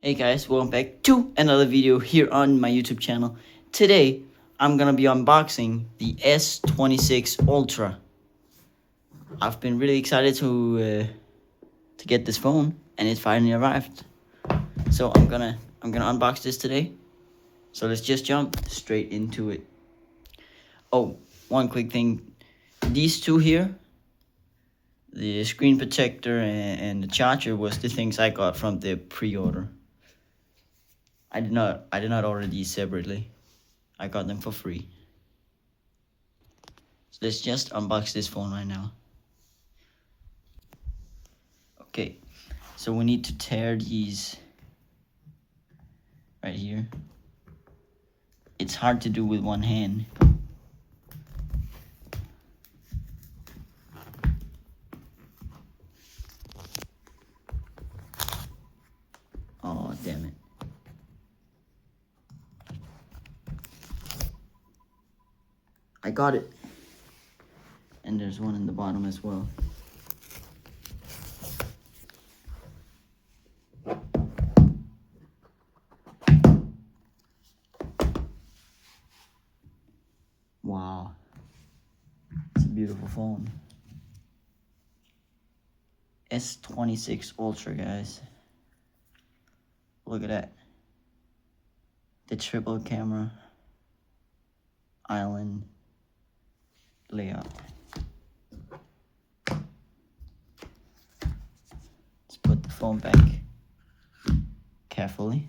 Hey guys, welcome back to another video here on my YouTube channel. Today, I'm gonna be unboxing the S26 Ultra. I've been really excited to get this phone, and it finally arrived. So I'm gonna unbox this today. So let's just jump straight into it. Oh, one quick thing: these two here, the screen protector and the charger, was the things I got from the pre-order. I did not order these separately. I got them for free. So let's just unbox this phone right now. Okay, so we need to tear these right here. It's hard to do with one hand. Oh, damn it. I got it. And there's one in the bottom as well. Wow. It's a beautiful phone. S26 Ultra, guys. Look at that. The triple camera island layout. Let's put the phone back carefully.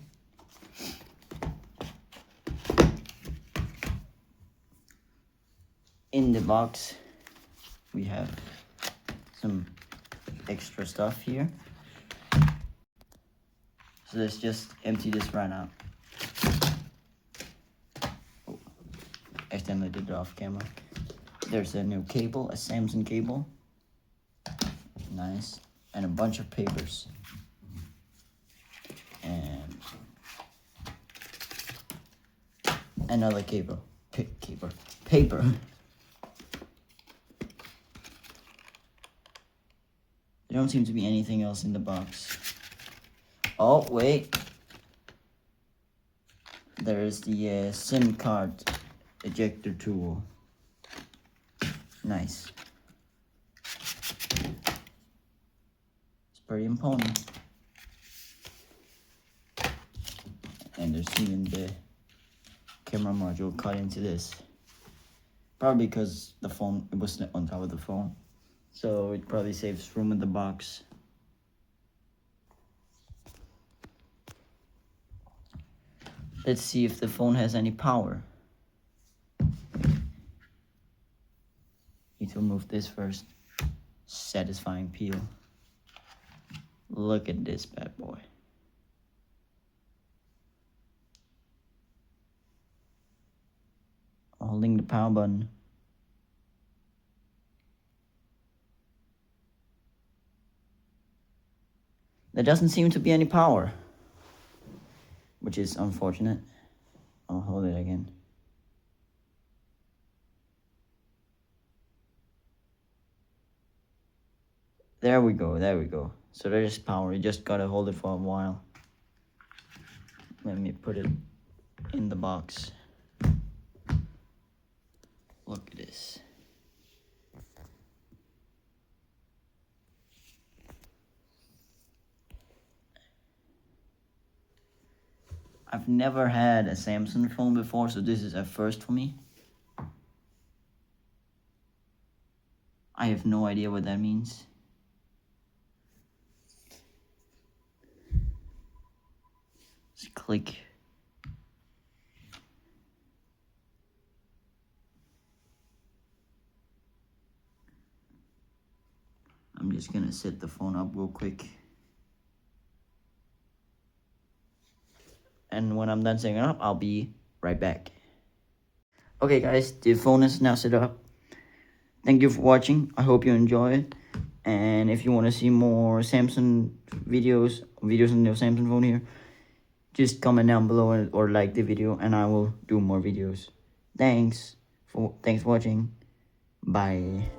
In the box, we have some extra stuff here. So let's just empty this right out. Oh, accidentally did it off camera. There's a new cable, a Samsung cable. Nice. And a bunch of papers. And another cable. Paper. There don't seem to be anything else in the box. Oh, wait. There is the SIM card ejector tool. Nice. It's pretty important. And there's even the camera module cut into this. Probably because the phone, it wasn't on top of the phone. So it probably saves room in the box. Let's see if the phone has any power. Need to remove this first. Satisfying peel. Look at this bad boy. Holding the power button. There doesn't seem to be any power, which is unfortunate. I'll hold it again. There we go. So there is power. You just gotta hold it for a while. Let me put it in the box. Look at this. I've never had a Samsung phone before, so this is a first for me. I have no idea what that means. Just click. I'm just gonna set the phone up real quick. And when I'm done setting it up, I'll be right back. Okay guys, the phone is now set up. Thank you for watching. I hope you enjoy it. And if you want to see more Samsung videos on the Samsung phone here, just comment down below or like the video, and I will do more videos. Thanks for watching. Bye.